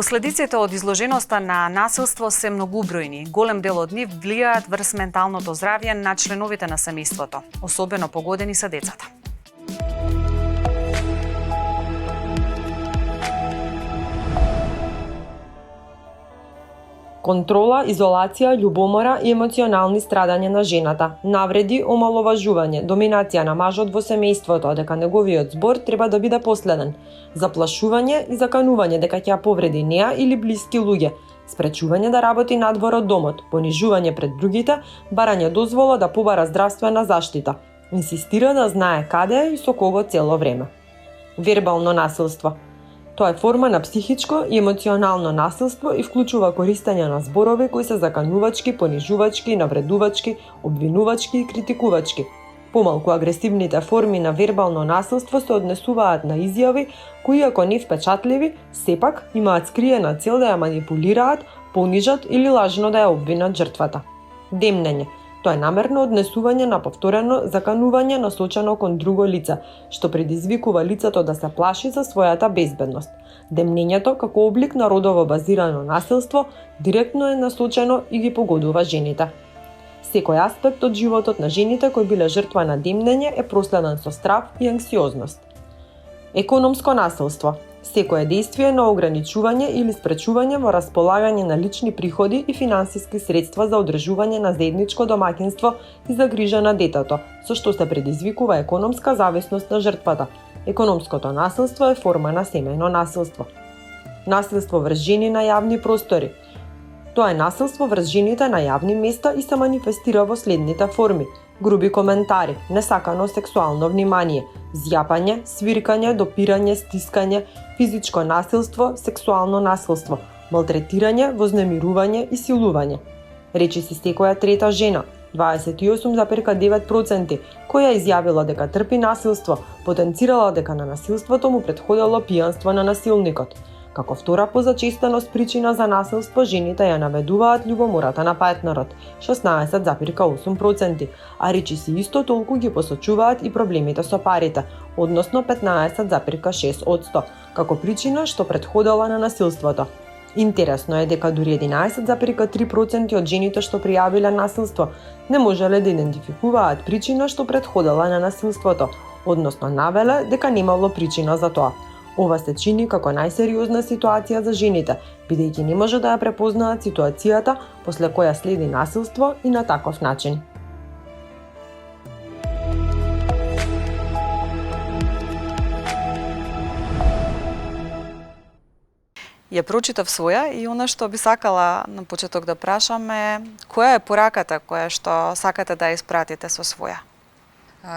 Последиците од изложеноста на насилство се многубројни. Голем дел од нив влијаат врз менталното здравје на членовите на семејството. Особено погодени се децата. Контрола, изолација, љубомора и емоционални страдања на жената, навреди, омаловажување, доминација на мажот во семејството, дека неговиот збор треба да биде последен, заплашување и заканување дека ќе ја повреди неа или блиски луѓе, спречување да работи надвор од домот, понижување пред другите, барање дозвола да побара здравствена заштита, инсистира да знае каде е и со кого цело време. Вербално насилство. Тоа е форма на психичко и емоционално насилство и вклучува користење на зборови кои се заканувачки, понижувачки, навредувачки, обвинувачки и критикувачки. Помалку агресивните форми на вербално насилство се однесуваат на изјави кои, ако не впечатливи, сепак имаат скриена цел да ја манипулираат, понижат или лажно да ја обвинат жртвата. Демнење. Тоа е намерно однесување на повторено заканување насочено кон друго лице, што предизвикува лицето да се плаши за својата безбедност. Демнењето, како облик на родово базирано насилство, директно е насочено и ги погодува жените. Секој аспект од животот на жените кои биле жртва на демнење е проследен со страв и анксиозност. Економско насилство. Секое действие на ограничување или спречување во располагање на лични приходи и финансиски средства за одржување на заедничко домаќинство и за грижа на детето, со што се предизвикува економска зависност на жртвата. Економското насилство е форма на семејно насилство. Насилство врз жени на јавни простори. Тоа е насилство врз жените на јавни места и се манифестира во следните форми: груби коментари, несакано сексуално внимание, зјапање, свиркање, допирање, стискање, физичко насилство, сексуално насилство, малтретирање, вознемирување и силување. Речиси секоја трета жена, 28,9%, која изјавила дека трпи насилство, потенцирала дека на насилството му претходело пијанство на насилникот. Како втора по зачестеност причина за насилство, жените ја наведуваат љубомората на партнерот, 16,8%, а речиси исто толку ги посочуваат и проблемите со парите, односно 15,6%, како причина што претходела на насилството. Интересно е дека дури 11,3% од жените што пријавиле насилство не можеле да идентификуваат причина што претходела на насилството, односно навеле дека немало причина за тоа. Ова се чини како најсериозна ситуација за жените, бидејќи не може да ја препознаат ситуацијата после која следи насилство и на таков начин. Ја прочитав своја и она што би сакала на почеток да прашам е која е пораката која што сакате да ја испратите со своја?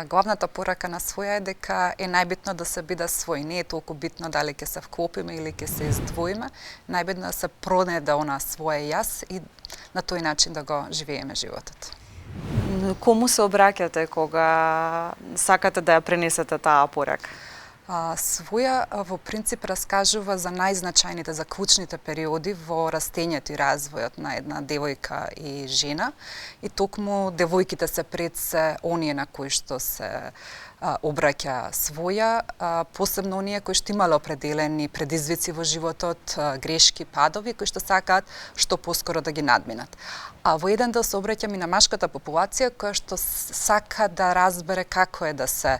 Главната порака на своја е дека е најбитно да се биде свој. Не е толку битно дали ќе се вклопиме или ќе се издвоиме. Најбитно да се пронајде она своје јас и на тој начин да го живееме животот. Кому се обраќате кога сакате да ја пренесете таа порака? Своја во принцип раскажува за најзначајните, за клучните периоди во растењето и развојот на една девојка и жена. И токму девојките се пред се оние на кои што се обраќа своја, посебно оние кои што имале определени предизвици во животот, грешки, падови, кои што сакаат што поскоро да ги надминат. А во еден дел се обраќам и на машката популација која што сака да разбере како е да се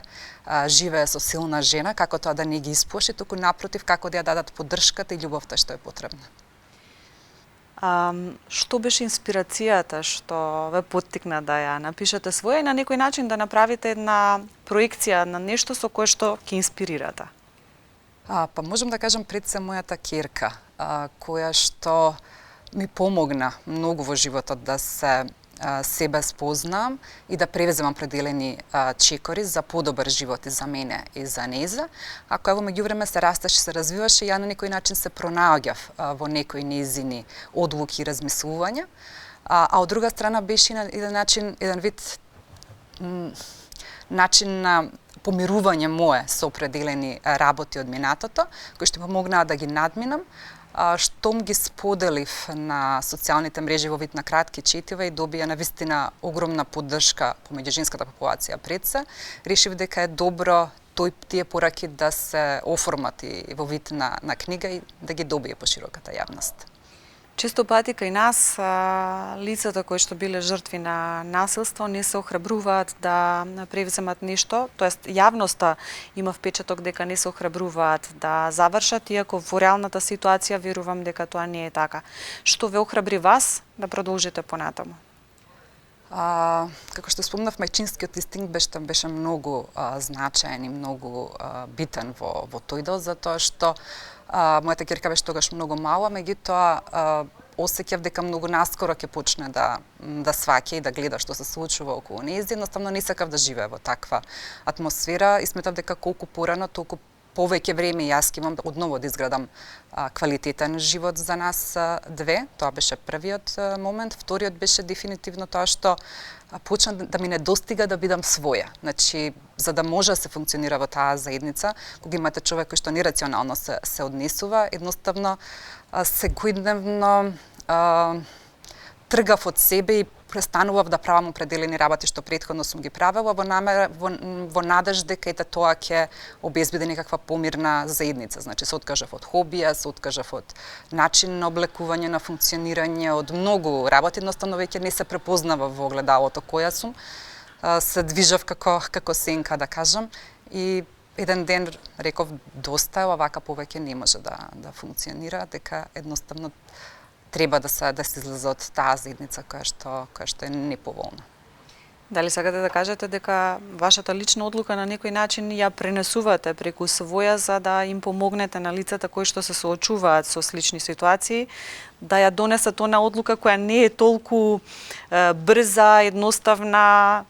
живее со силна жена, како тоа да не ги исплаши, туку напротив како да ја дадат поддршката и љубовта што е потребна. Што беше инспирацијата што ве поттикна да ја напишете своја и на некој начин да направите една проекција на нешто со кое што ќе инспирирате? Па можам да кажам пред се мојата ќерка, која што ми помогна многу во животот да се себе спознам и да превземам определени чекори за подобар живот и за мене и за нејза. А која во меѓувреме се растеше, се развиваше, ја на некој начин се пронаоѓав во некои нејзини одлуки и размислувања. А од друга страна беше на еден вид начин на помирување мое со определени работи од минатото, кои што помогнаа да ги надминам. Штом ги споделив на социјалните мрежи во вид на кратки четива и добија навистина огромна поддршка помеѓу женската популација пред се, решив дека е добро тие пораки да се оформат и во вид на книга и да ги добие по широката јавност. Често пати кај нас лицата кои што биле жртви на насилство не се охрабруваат да превземат нешто, тоест јавноста има впечаток дека не се охрабруваат да завршат, иако во реалната ситуација верувам дека тоа не е така. Што ве охрабри вас да продолжите понатаму? Како што спомнав, мајчинскиот инстинкт беше многу значаен и многу битен во тој дел, затоа што мојата ќерка беше тогаш многу мала, меѓутоа осеќав дека многу наскоро ќе почне да сваќа и да гледа што се случува околу нејзе. Едноставно не сакав да живее во таква атмосфера и сметав дека колку порано, толку повеќе време јас ќе имам одново да изградам квалитетен живот за нас две. Тоа беше првиот момент. Вториот беше дефинитивно тоа што почна да ми недостига да бидам своја. Значи, за да може да се функционира во таа заедница, кога имате човек кој што нерационално се однесува, едноставно секојдневно тргав од себе и престанував да правам определени работи што претходно сум ги правела во надеж дека ете тоа ќе обезбеди некаква помирна заедница. Значи се откажав од хобија, се откажав од начин на облекување, на функционирање, од многу работи, едноставно веќе не се препознава во огледалото која сум. Се движав како сенка, да кажам, и еден ден реков доста, овака повеќе не може да функционира, дека едноставно треба да се излезе од таа заедница која што е неповолна. Дали сакате да кажете дека вашата лична одлука на некој начин ја пренесувате преку своја за да им помогнете на лицата кои што се соочуваат со слични ситуации, да ја донесат она одлука која не е толку брза, едноставна?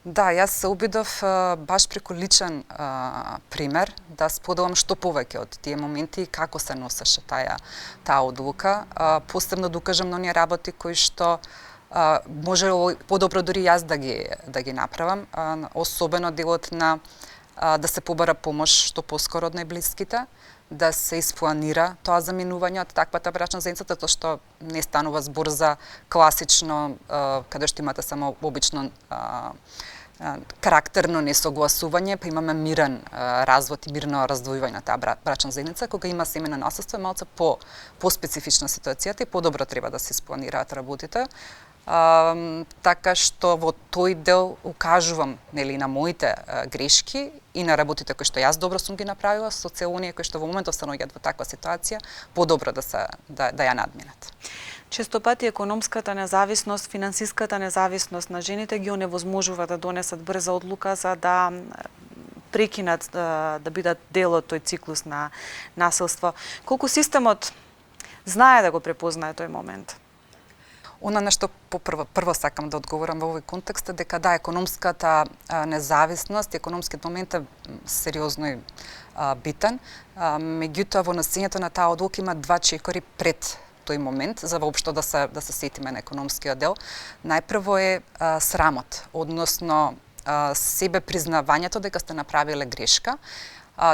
Да, јас се обидов баш преку личен пример да споделам што повеќе од тие моменти и како се носеше таа одлука. Посебно да укажам на оние работи кои што може подобро дури јас да ги направам, особено делот на да се побара помош што поскоро од најблиските, да се испланира тоа заминување од таквата брачна заедница, затоа што не станува збор за класично каде што имате само обично карактерно несогласување, па имаме мирен развод и мирно раздвојување на таа брачна заедница. Кога има семејно насилство, малце по-специфична ситуацијата и подобро треба да се испланираат работите. Така што во тој дел укажувам на моите грешки и на работите кои што јас добро сум ги направила, со цел оние кои што во моментов се наоѓаат во таква ситуација, подобро да ја надминат. Често пати економската независност, финансиската независност на жените ги оневозможува да донесат брза одлука за да прекинат да бидат дел од тој циклус на насилство. Колку системот знае да го препознае тој момент? Она нешто прво сакам да одговорам во овој контекст е дека да, економската независност, економскиот момент е сериозно и битен, меѓутоа во носењето на таа одлука има два чекори пред тој момент за воопшто да се сетиме на економскиот дел. Најпрво е срамот, односно себе признавањето дека сте направиле грешка,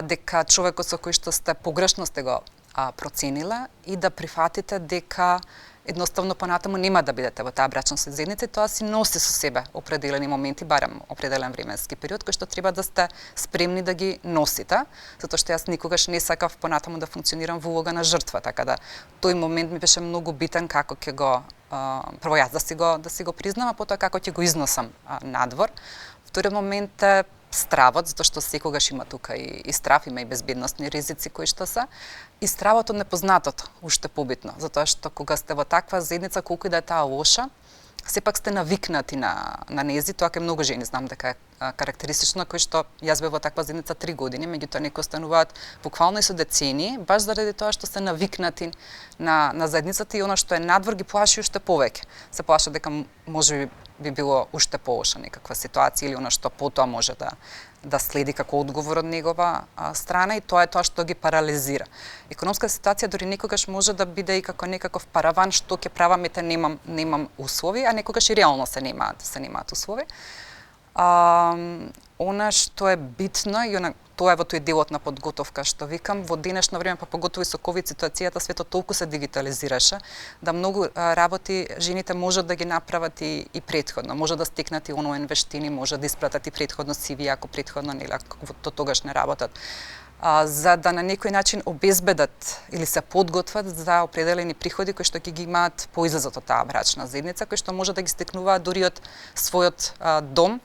дека човекот со кој што сте погрешно сте го процениле и да прифатите дека едноставно понатаму нема да бидете во таа брачна заедница и тоа си носи со себе определени моменти, барем определен временски период, кој што треба да сте спремни да ги носите, затоа што јас никогаш не сакав понатаму да функционирам во улога на жртва, така да тој момент ми беше многу битен како ќе го прво јас да си го признам, а потоа како ќе го износам надвор. Вториот момент е стравот, затоа што секогаш има тука и страв, има и безбедносни ризици кои што се, и стравот од непознатото, уште побитно, затоа што кога сте во таква заедница, колку и да е таа лоша, сепак сте навикнати на нези, тоа кај многу жени знам дека е карактеристично, кој што јас бев во таква заедница 3 години, меѓутоа некои остануваат буквално и со децении, баш заради тоа што се навикнати на заедницата и она што е надвор ги плаши уште повеќе. Се плашат дека може би било уште полоша некаква ситуација или она што потоа може да следи како одговор од негова страна и тоа е тоа што ги парализира. Економска ситуација дори некогаш може да биде и како некаков параван што ќе правам ете немам услови, а некогаш и реално се немаат услови. Она што е битно и она тоа е во тој делот на подготовка што викам. Во денешно време, па поготово и со ковид ситуацијата, светот толку се дигитализираше да многу работи жените можат да ги направат и претходно. Може да стекнат и онлайн вештини, може да испратат и претходно CV ако претходно нели до тогаш не работат. За да на некој начин обезбедат или се подготват за определени приходи кои што ќе ги имаат по излезот од таа брачна заедница, кои што може да ги стекнуваат дури од својот дом,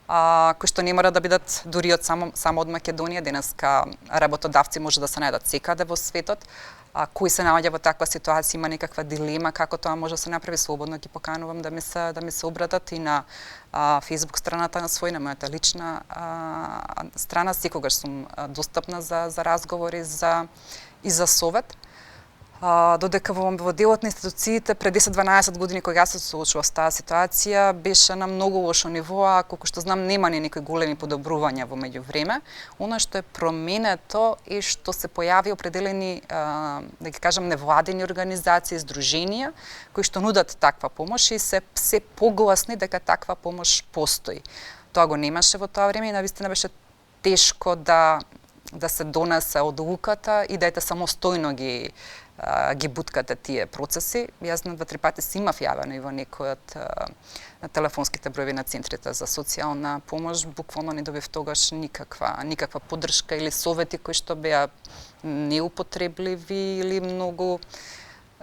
кои што не мора да бидат дури од само од Македонија. Денеска работодавци може да се најдат секаде во светот. Кој се наоѓа во таква ситуација, има некаква дилема како тоа може да се направи, слободно ги поканувам да ми се обратат и на Facebook страната на свој, на мојата лична страна. Секогаш сум достапна за разговори и за совет. Додека во делот на институциите пред 10-12 години кога се соочував с таа ситуација беше на многу лошо ниво, а колку што знам нема ни некои големи подобрувања во меѓувреме. Оно што е променето е што се појави определени, да ги кажам, невладени организации, здруженија кои што нудат таква помош и се погласни дека таква помош постои. Тоа го немаше во тоа време и навистина беше тешко да се донесе одлуката и да ете самостојно ги буткате тие процеси. Јас на 2-3 пати си имав јавено и во некој од на телефонските броеви на центрите за социјална помош. Буквално не добив тогаш никаква поддршка или совети кои што беа неупотребливи или многу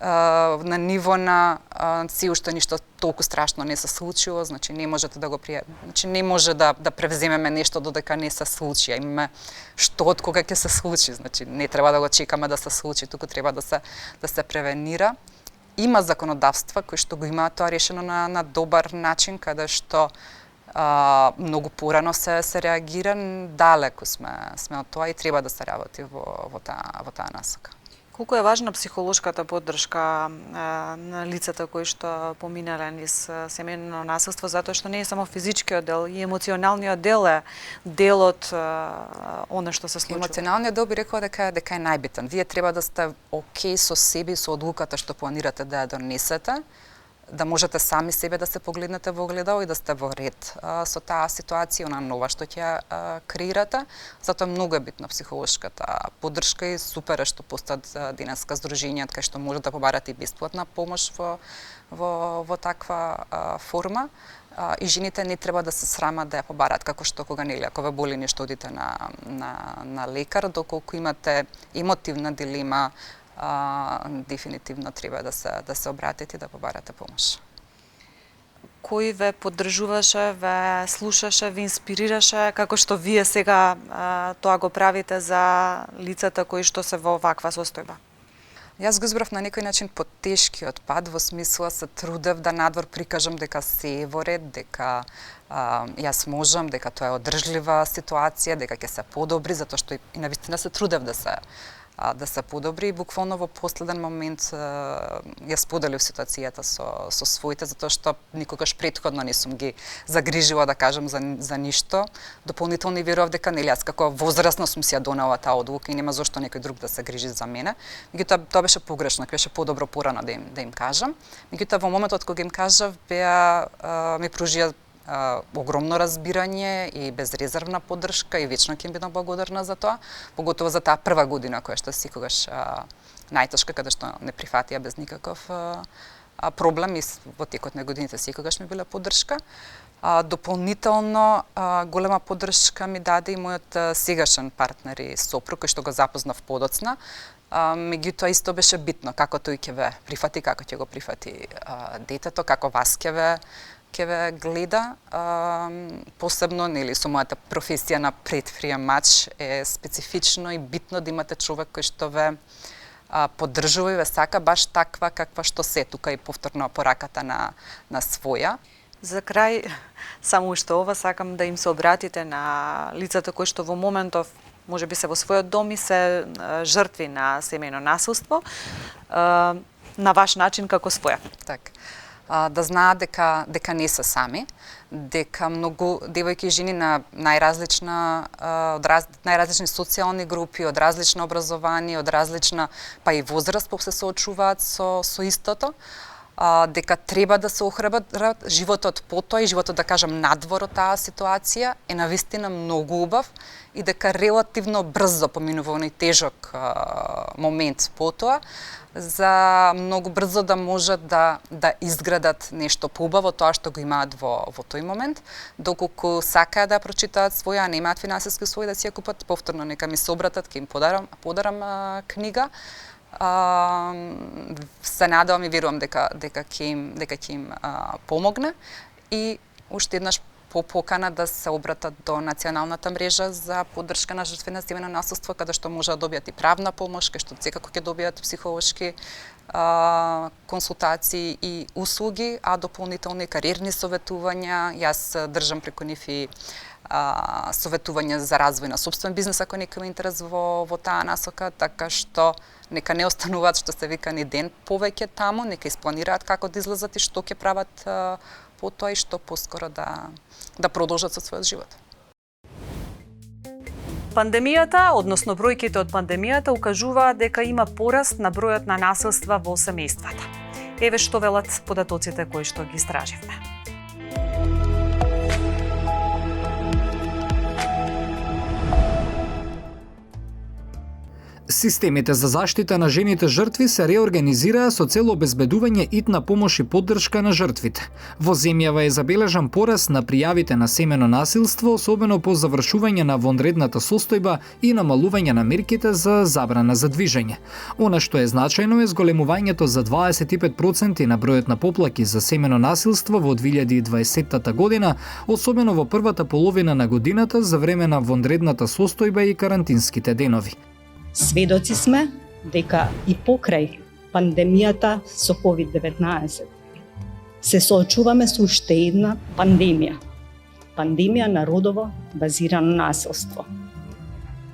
на ниво на се уште ништо толку страшно не се случило, значи не можете да го значи не може да превземеме нешто додека не се случи. Имаме што од кога ќе се случи, значи не треба да го чекаме да се случи, туку треба да се превенира. Има законодавства кои што го имаат тоа решено на добар начин, каде што многу порано се реагира. Далеку сме од тоа и треба да се работи во таа насока. Колку е важна психолошката поддршка на лицата кои што поминале низ семејно насилство, затоа што не е само физичкиот дел, и емоционалниот дел е дел од оно што се случува. Емоционалниот дел би рекла дека е најбитен. Вие треба да сте окей со себе и со одлуката што планирате да ја донесете, да можете сами себе да се погледнете во огледало и да сте во ред со таа ситуација, она нова што ќе креирате. Затоа многу е битна психолошката поддршка и супер е што постојат денеска здруженија кај што може да побарате и бесплатна помош во таква форма. И жените не треба да се срамат да ја побараат, како што кога нели ако ве боли нешто одите на лекар, доколку имате емотивна дилема, дефинитивно треба да се обратите и да побарате помош. Кој ве поддржуваше, ве слушаше, ве инспирираше, како што вие сега тоа го правите за лицата кои што се во ваква состојба? Јас го избрав на некој начин потешкиот пат, во смисла се трудев да надвор прикажам дека се е во ред, дека јас можам, дека тоа е одржлива ситуација, дека ќе се подобри, затоа што и навистина се трудев да се подобри и буквално во последен момент ја споделив ситуацијата со своите, затоа што никогаш претходно не сум ги загрижила, да кажам, за ништо. Дополнително верував дека нели јас како возрастна сум си ја донела таа одлука и нема зошто некој друг да се грижи за мене. Меѓутоа тоа беше погрешно, беше подобро порано да им кажам. Меѓутоа во моментот кога им кажав ми пружија огромно разбирање и безрезервна поддршка и вечно ќе им бидам благодарна за тоа, поготово за таа прва година која што секогаш најтешка, каде што не прифатија без никаков проблем и во текот на годините секогаш ми била поддршка. Дополнително голема поддршка ми даде и мојот сегашен партнер и сопруг, кој што го запознав подоцна. Меѓутоа исто беше битно како тој ќе ве прифати, како ќе го прифати детето, како вас ќе ве гледа, посебно нели со мојата професија на предприемач е специфично и битно да имате човек кој што ве поддржува и ве сака баш таква каква што се, тука и повторно пораката на своја. За крај, само уште ова сакам да им се обратите на лицата кои што во моментов може би се во својот дом и се жртви на семејно насилство, на ваш начин како своја. Так. Да знаат дека не се сами, дека многу девојки и жени на најразлични социјални групи, од различно образование, од различна па и возраст се соочуваат со истото. дека треба да се охрабрат, животот потоа и животот, да кажам, надвор од таа ситуација е навистина многу убав и дека релативно брзо поминува оној тежок момент потоа, за многу брзо да можат да изградат нешто поубаво, тоа што го имаат во тој момент, доколку сакаат да прочитаат своја, а немаат финансиски услови да си ја купат, повторно нека ми се обратат, ќе им подарам книга. Се надевам и верувам дека ќе им помогне и уште еднаш покана да се обратат до националната мрежа за поддршка на жртви на семејно насилство, каде што може да добијат и правна помош, каде што секако ќе добијат психолошки консултации и услуги, а дополнителни кариерни советувања. Јас држам преку нив и советување за развој на собствен бизнес ако некој има интерес во таа насока, така што нека не остануваат, што се вика, ни ден повеќе таму, нека испланираат како да излезат и што ќе прават потоа и што поскоро да продолжат со својот живот. Пандемијата, односно бројките од пандемијата, укажуваат дека има пораст на бројот на насилства во семејствата. Еве што велат податоците кои што ги истраживме. Системите за заштита на жените жртви се реорганизираа со цел обезбедување итна помош и поддршка на жртвите. Во земјава е забележан пораст на пријавите на семено насилство, особено по завршување на вонредната состојба и намалување на мерките за забрана за движење. Она што е значајно е зголемувањето за 25% на бројот на поплаки за семено насилство во 2020 година, особено во првата половина на годината за време на вонредната состојба и карантинските денови. Сведоци сме дека и покрај пандемијата со COVID-19 се соочуваме со уште една пандемија. Пандемија на родово базирано насилство.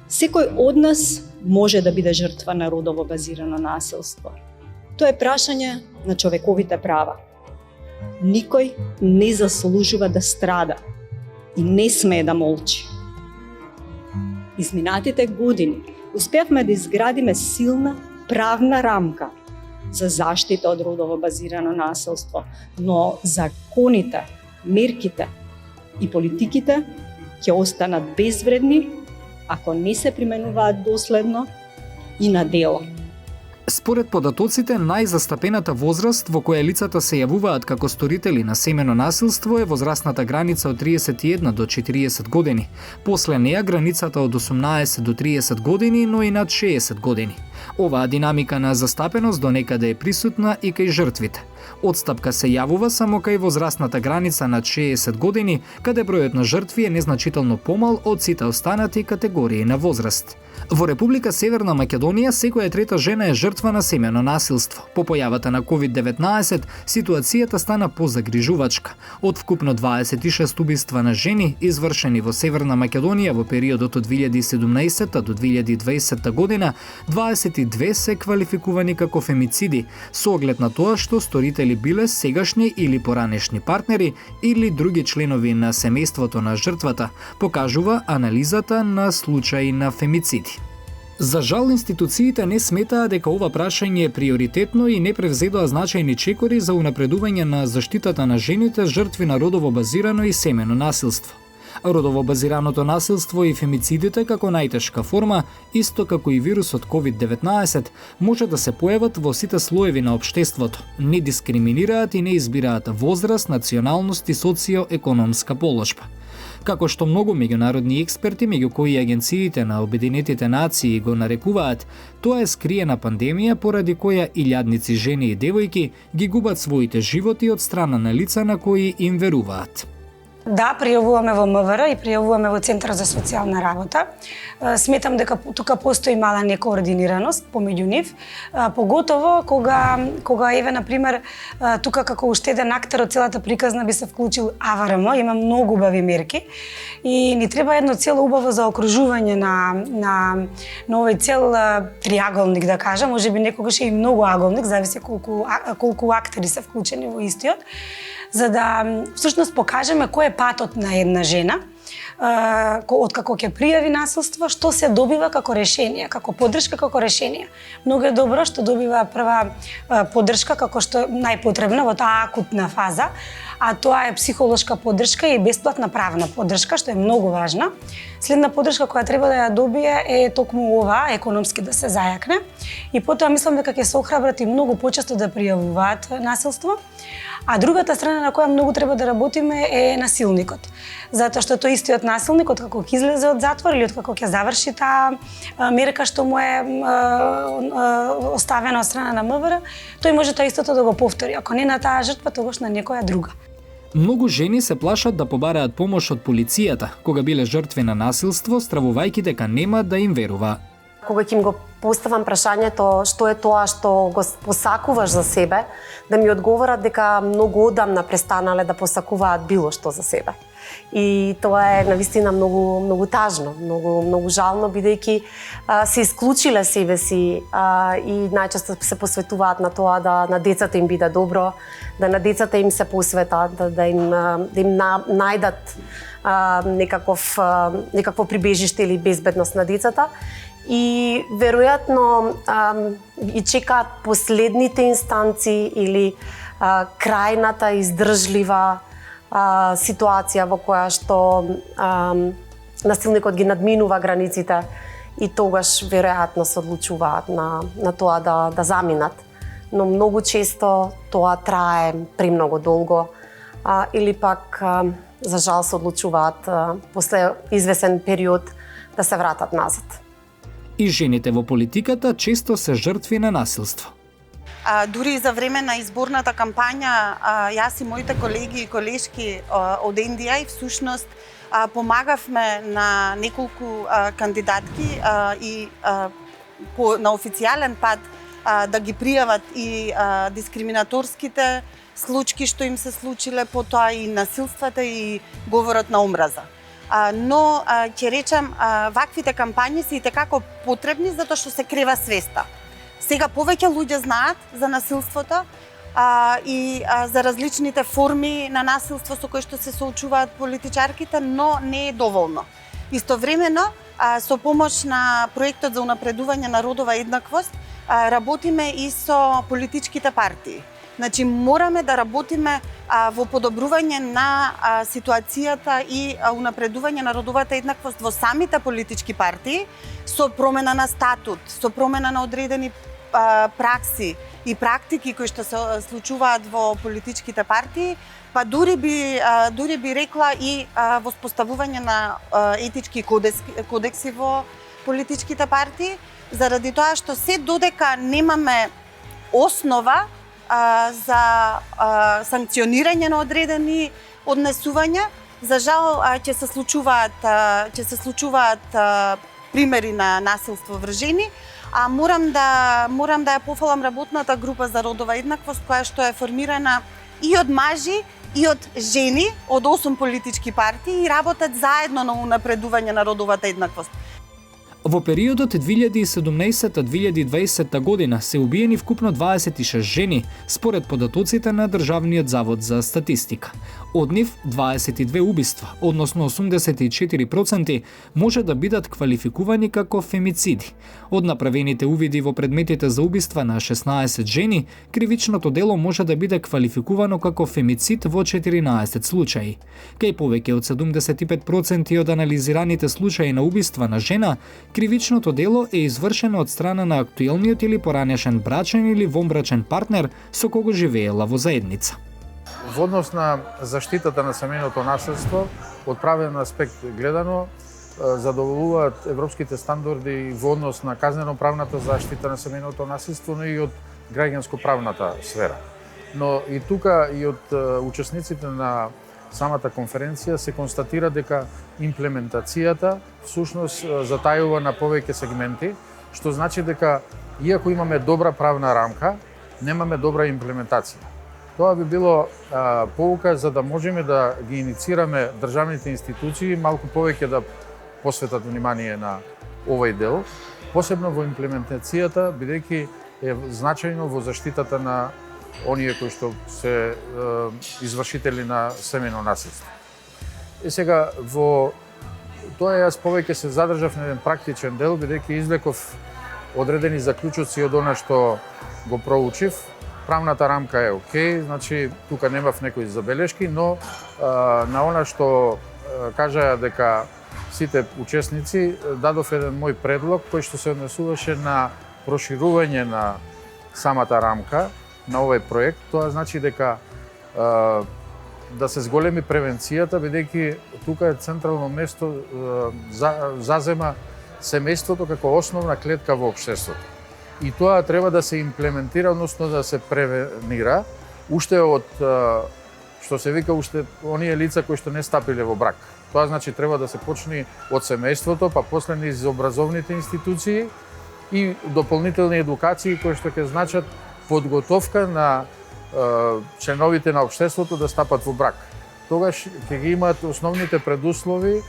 Секој од нас може да биде жртва на родово базирано насилство. Тоа е прашање на човековите права. Никој не заслужува да страда и не смее да молчи. Изминатите години успеавме да изградиме силна правна рамка за заштита од родово базирано насилство, но законите, мерките и политиките ќе останат безвредни ако не се применуваат доследно и на дело. Според податоците, најзастапената возраст во која лицата се јавуваат како сторители на семено насилство е возрастната граница од 31 до 40 години. После неја границата од 18 до 30 години, но и над 60 години. Оваа динамика на застапеност до некаде е присутна и кај жртвите. Одстапка се јавува само кај возрастната граница над 60 години, каде бројот на жртви е незначително помал од сите останати категории на возраст. Во Република Северна Македонија секоја трета жена е жртва на семено насилство. По појавата на COVID-19, ситуацијата стана позагрижувачка. Од вкупно 26 убиства на жени извршени во Северна Македонија во периодот од 2017 до 2020 година, 22 се квалификувани како фемициди, со оглед на тоа што сторители биле сегашни или поранешни партнери или други членови на семејството на жртвата, покажува анализата на случаи на фемициди. За жал, институциите не сметаа дека ова прашање е приоритетно и не превзедоа значајни чекори за унапредување на заштитата на жените жртви на родово базирано и семено насилство. Родово базираното насилство и фемицидите како најтешка форма, исто како и вирусот COVID-19, може да се појават во сите слоеви на општеството, не дискриминираат и не избираат возраст, националност и социоекономска положба. Како што многу меѓународни експерти, меѓу кои агенциите на Обединетите нации го нарекуваат, тоа е скриена пандемија поради која илјадници жени и девојки ги губат своите животи од страна на лица на кои им веруваат. Да, пријавуваме во МВР и пријавуваме во Центар за социјална работа. Сметам дека тука постои мала некоординираност помеѓу нив, поготово кога еве на пример тука како уште еден актер од целата приказна би се вклучил АВРМ, има многу убави мерки и ни треба едно цело убаво заокружување на овој цел триаголник, да кажам, можеби некогаш е и многу аголник, зависи колку актери се вклучени во истиот, за да всушност покажеме кој е патот на една жена откако ќе пријави насилство, што се добива како решение, како поддршка како решение. Многу е добро што добива прва поддршка како што е најпотребна во таа акутна фаза, а тоа е психолошка поддршка и бесплатна правна поддршка, што е многу важна. Следна поддршка која треба да ја добие е токму ова, економски да се зајакне. И потоа мислам дека ќе се охрабрат и многу почесто да пријавуваат насилство. А другата страна на која многу треба да работиме е насилникот. Затоа што тој истиот насилник, откако ќе излезе од затвор или откако ќе заврши таа мерка што му е оставена од страна на МВР, тој може тоа истото да го повтори. Ако не на таа жртва, тогаш на некоја друга. Многу жени се плашат да побараат помош од полицијата, кога биле жртви на насилство, стравувајќи дека нема да им верува. Кога ќе им го поставам прашањето што е тоа што го посакуваш за себе, да ми одговорат дека многу одамна престанале да посакуваат било што за себе. И тоа е навистина многу тажно, многу жално, бидејќи се исклучиле себе си и најчесто се посветуваат на тоа да на децата им биде добро, да на децата им се посветат, да им најдат некакво прибежиште или безбедност на децата. И веројатно и чекаат последните инстанции или крајната издржлива ситуација во која што насилникот ги надминува границите и тогаш веројатно се одлучуваат на тоа да заминат. Но многу често тоа трае премногу долго или пак за жал се одлучуваат после извесен период да се вратат назад. И жените во политиката често се жртви на насилство. Дури и за време на изборната кампања, јас и моите колеги и колешки од NDI всушност помагавме на неколку кандидатки и на официјален пат да ги пријават и дискриминаторските случаи што им се случиле, потоа и насилствата и говорот на омраза. Но ќе речам, ваквите кампањи се и tekako потребни затоа што се крива свеста. Сега повеќе луѓе знаат за насилството и за различните форми на насилство со кои што се соочуваат политичарките, но не е доволно. Истовремено, со помош на проектот за унапредување на родова еднаквост, работиме и со политичките партии. Значи, мораме да работиме во подобрување на ситуацијата и унапредување на родовата еднаквост во самите политички партии, со промена на статут, со промена на одредени пракси и практики кои што се случуваат во политичките партии, па дури би рекла и воспоставување на етички кодекси во политичките партии, заради тоа што се додека немаме основа за санкционирање на одредени однесувања, за жал ќе се случуваат примери на насилство врз жени, а морам да ја пофалам работната група за родова еднаквост која што е формирана и од мажи и од жени од 8 политички партии и работат заедно на унапредување на родовата еднаквост. Во периодот 2017-2020 година се убиени вкупно 26 жени, според податоците на Државниот завод за статистика. Од нив 22 убиства, односно 84%, може да бидат квалификувани како фемициди. Од направените увиди во предметите за убиства на 16 жени, кривичното дело може да биде квалификувано како фемицид во 14 случаи. Кај повеќе од 75% од анализираните случаи на убиства на жена, кривичното дело е извршено од страна на актуелниот или поранешен брачен или вонбрачен партнер со кого живеела во заедница. Во однос на заштитата на семејното насилство, од правен аспект гледано, задоволуваат европските стандарди во однос на казнено-правната заштита на семејното насилство, но и од граѓанско-правната сфера. Но и тука и од учесниците на самата конференција се констатира дека имплементацијата всушност затајува на повеќе сегменти, што значи дека иако имаме добра правна рамка, немаме добра имплементација. Тоа би било поука за да можеме да ги иницираме државните институции малку повеќе да посветат внимание на овој дел, посебно во имплементацијата, бидејќи е значајно во заштитата на оние кои што се извршители на семејно насилство. И сега во тоа јас повеќе се задржав на еден практичен дел, бидејќи извлеков одредени заклучоци од она што го проучив. Правната рамка е окей, значи тука немав некои забелешки, но на она што кажаа дека сите учесници, дадов еден мој предлог кој што се однесуваше на проширување на самата рамка на овој проект. Тоа значи дека да се зголеми превенцијата, бидејќи тука е централно место зазема семејството како основна клетка во општеството. И тоа треба да се имплементира, односно да се превенира уште од што се вика уште оние лица кои што не стапиле во брак. Тоа значи треба да се почне од семејството, па после низ образовните институции и дополнителни едукации кои што ќе значат подготовка на членовите на општеството да стапат во брак. Тогаш ќе ги имаат основните предуслови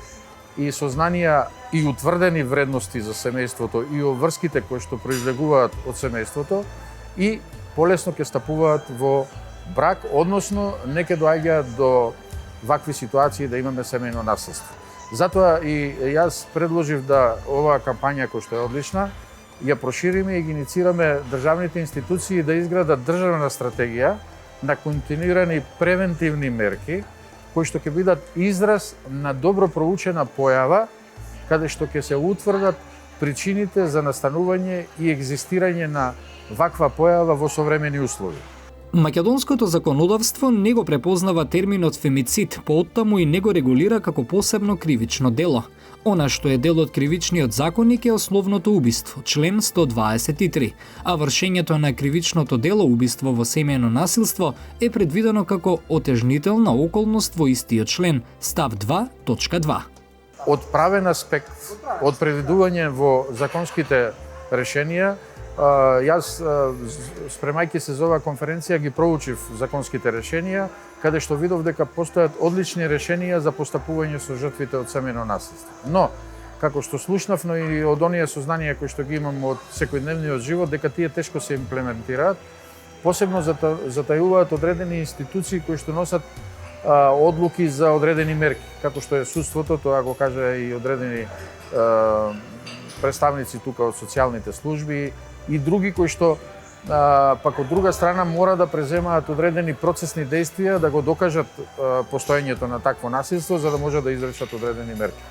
и сознанија и утврдени вредности за семејството и врските кои што произлегуваат од семејството и полесно ќе стапуваат во брак, односно не ќе доаѓаат до вакви ситуации да имаме семејно насилство. Затоа и јас предложив да оваа кампања која што е одлична ја прошириме и ги инициираме државните институции да изградат државна стратегија на континуирани превентивни мерки кои што ќе бидат израз на добро проучена појава каде што ќе се утврдат причините за настанување и екзистирање на ваква појава во современи услови. Македонското законодавство не го препознава терминот фемицид, пооттаму и не го регулира како посебно кривично дело. Она што е дел од кривичниот законник е основното убиство, член 123, а вршењето на кривичното дело убиство во семејно насилство е предвидено како отежнителна околност во истиот член, став 2, точка 2. Од правен аспект, од предвидување во законските решенија, јас, спремајќи се за оваа конференција, ги проучив законските решенија, каде што видов дека постојат одлични решенија за постапување со жртвите од семејно насилство. Но, како што слушнав, но и од оние сознанија кои што ги имам од секојдневниот живот, дека тие тешко се имплементираат, посебно затајуваат одредени институции кои што носат одлуки за одредени мерки, како што е судството, тоа го кажа и одредени представници тука од социјалните служби и други кои што пак од друга страна мора да преземаат одредени процесни действија да го докажат постоењето на такво насилство за да може да изречат одредени мерки.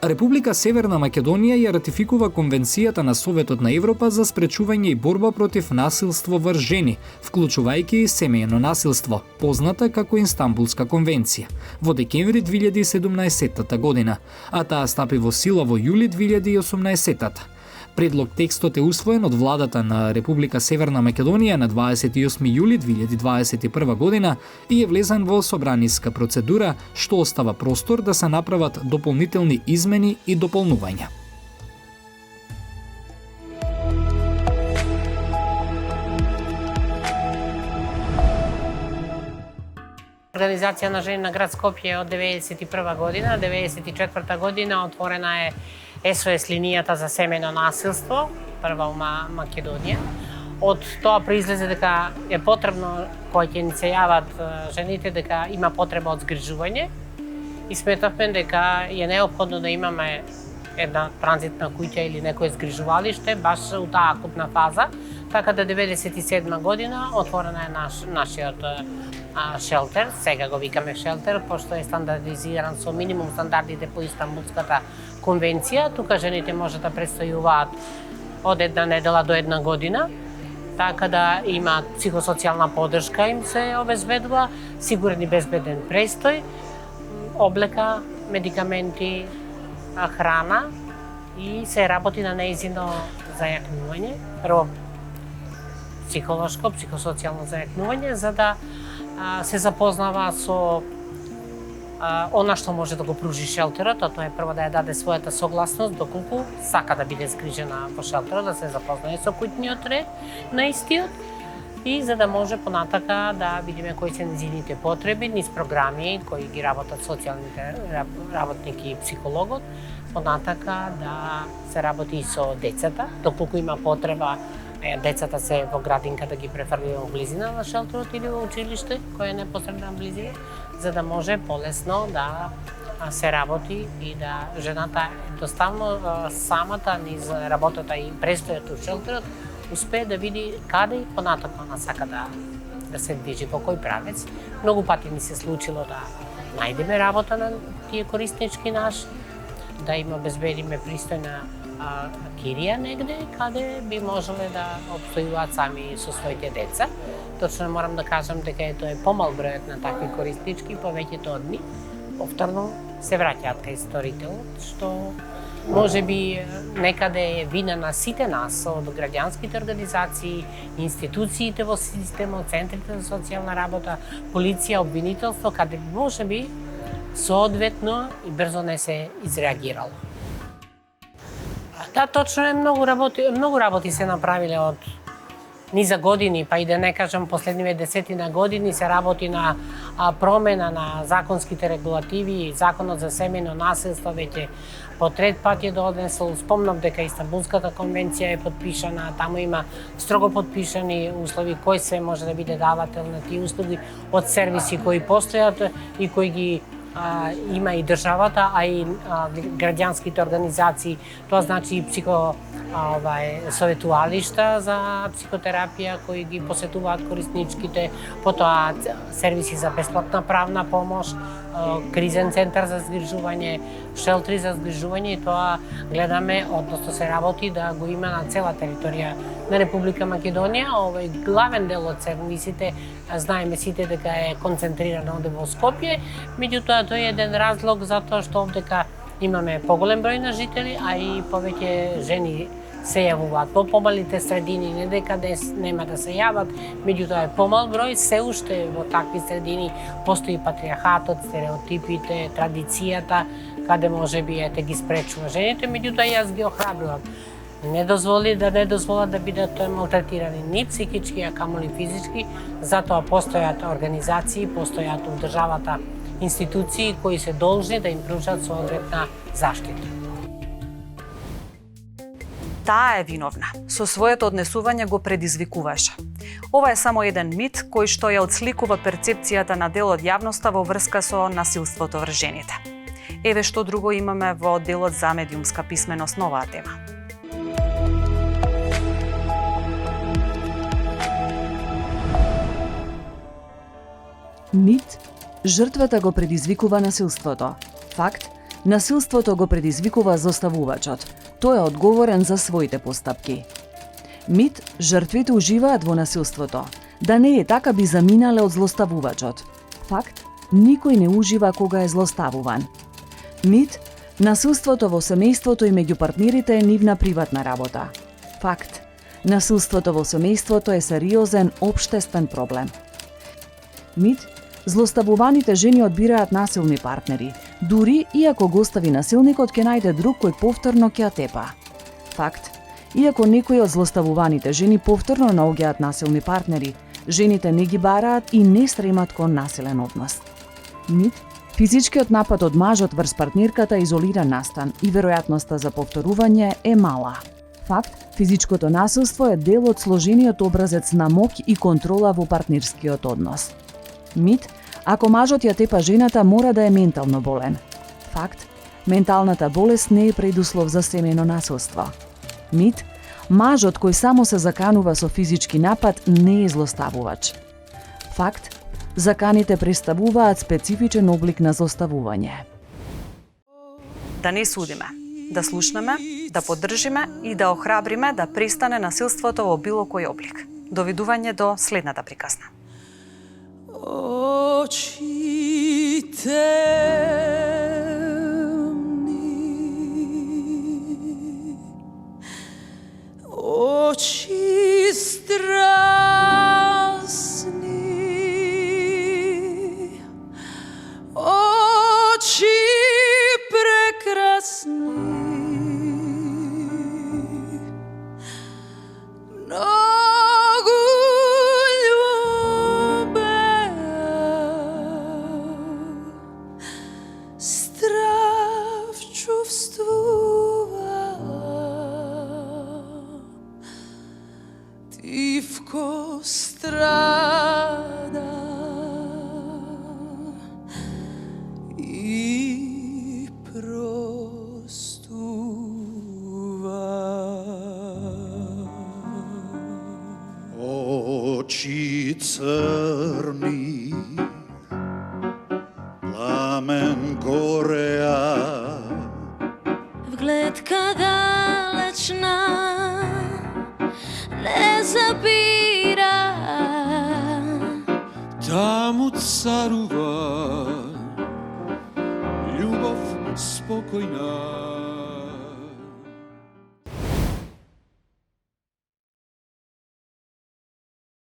Република Северна Македонија ја ратификува Конвенцијата на Советот на Европа за спречување и борба против насилство врз жени, вклучувајќи и семејно насилство, позната како Инстанбулска конвенција, во декември 2017 година, а таа стапи во сила во јули 2018. Предлог текстот е усвоен од владата на Република Северна Македонија на 28 јули 2021 година и е влезен во собраниска процедура, што остава простор да се направат дополнителни измени и дополнувања. Организација на жени на град Скопје од 1991 година, 1994 година отворена е СОС линијата за семејно насилство, прва у Македонија. Од тоа произлезе дека е потребно, кој ќе ни се јават жените, дека има потреба од згрижување и сметавме дека е неопходно да имаме една транзитна куќа или некое згрижувалиште баш у таа акутна фаза, така да 1997 година отворена е нашиот шелтер, сега го викаме шелтер, пошто е стандардизиран со минимум стандардите по Истанбулската конвенција. Тука жените може да престојуваат од една недела до една година, така да имаат психосоцијална поддршка им се обезбедува, сигурен и безбеден престој, облека, медикаменти, храна и се работи на нејзино зајакнување, прво психолошко, психосоцијално зајакнување, за да се запознава со она што може да го пружи шелтерот, а тоа е прво да ја даде својата согласност доколку сака да биде згрижена во шелтерот, да се запознае со куќниот ред на истиот и за да може понатака да видиме кои се незините потреби низ програми кои ги работат социјалните работники и психологот, понатака да се работи и со децата, доколку има потреба децата се во градинка да ги префрлиме во близина на шелтерот или во училиште, кој е непосредна близина, за да може полесно да се работи и да жената едноставно самата низ работата и престојот у шелтерот успее да види каде и понатака она сака да се движи, во кој правец. Многу пати ни се случило да најдеме работа на тие кориснички наши, да им обезбедиме пристојна кирија негде, каде би можеле да обстојуваат сами со своите деца. Точно морам да кажам дека тоа е помал бројот на такви кориснички, повеќето од нив повторно се враќаат кај сторителот, што може би некаде е вина на сите нас, од граѓанските организации, институциите во системот, центрите за социјална работа, полиција, обвинителство, каде може би соодветно и брзо не се изреагирало. Да, точно е, многу работи се направиле од низа години, па и да не кажам последниве десетина години се работи на промена на законските регулативи, законот за семејно насилство веќе по трет пат е донесол. Спомнав дека Истанбулската конвенција е подпишана, таму има строго подпишани услови кој се може да биде давател на тие услуги од сервиси кои постојат и кои ги има и државата, а и граѓанските организации. Тоа значи и советувалишта за психотерапија кои ги посетуваат корисничките, потоа сервиси за бесплатна правна помош, кризен центар за згрижување, шелтери за згрижување, и тоа гледаме, односно се работи да го има на цела територија на Република Македонија. Овој главен дел од сервисите, знаеме сите дека е концентриран овде во Скопје, меѓутоа тој е еден разлог затоа што овдека имаме поголем број на жители, а и повеќе жени се јавуваат во помалите средини, не дека нема да се јават, меѓутоа е помал број, се уште во такви средини постои патриархатот, стереотипите, традицијата, каде може би ги спречува жените, меѓутоа јас ги охрабрувам. Не дозволат да бидат малтретирани ни психички, а камоли физички, затоа постојат организации, постојат у државата институции кои се должни да им пружат соодветна заштита. Таа е виновна. Со своето однесување го предизвикуваше. Ова е само еден мит кој што ја отсликува перцепцијата на дел од јавноста во врска со насилството врз жените. Еве што друго имаме во делот за медиумска писменост на оваа тема. Мит, жртвата го предизвикува насилството. Факт, насилството го предизвикува злоставувачот. Тој е одговорен за своите постапки. Мит, жртвите уживаат во насилството. Да не е така би заминале од злоставувачот. Факт, никој не ужива кога е злоставуван. Мит, насилството во семејството и меѓу партнерите е нивна приватна работа. Факт, насилството во семејството е сериозен општествен проблем. Мит, злоставуваните жени одбираат насилни партнери, дури и ако го остави насилникот ќе најде друг кој повторно ќе ја тепа. Факт, иако некои од злоставуваните жени повторно наоѓаат насилни партнери, жените не ги бараат и не стремат кон насилен однос. Мит, физичкиот напад од мажот врз партнерката е изолиран настан и веројатноста за повторување е мала. Факт, физичкото насилство е дел од сложениот образец на моќ и контрола во партнерскиот однос. Мит, ако мажот ја тепа жената, мора да е ментално болен. Факт, менталната болест не е предуслов за семејно насилство. Мит, мажот кој само се заканува со физички напад не е злоставувач. Факт, заканите представуваат специфичен облик на злоставување. Да не судиме, да слушнеме, да поддржиме и да охрабриме да престане насилството во било кој облик. Довидување до следната приказна. Очи темни, очи страстни, очи прекрасни. Ти в кост crni, plamen gorea. Вгледка далечна не забира. Таму царува љубов спокојна.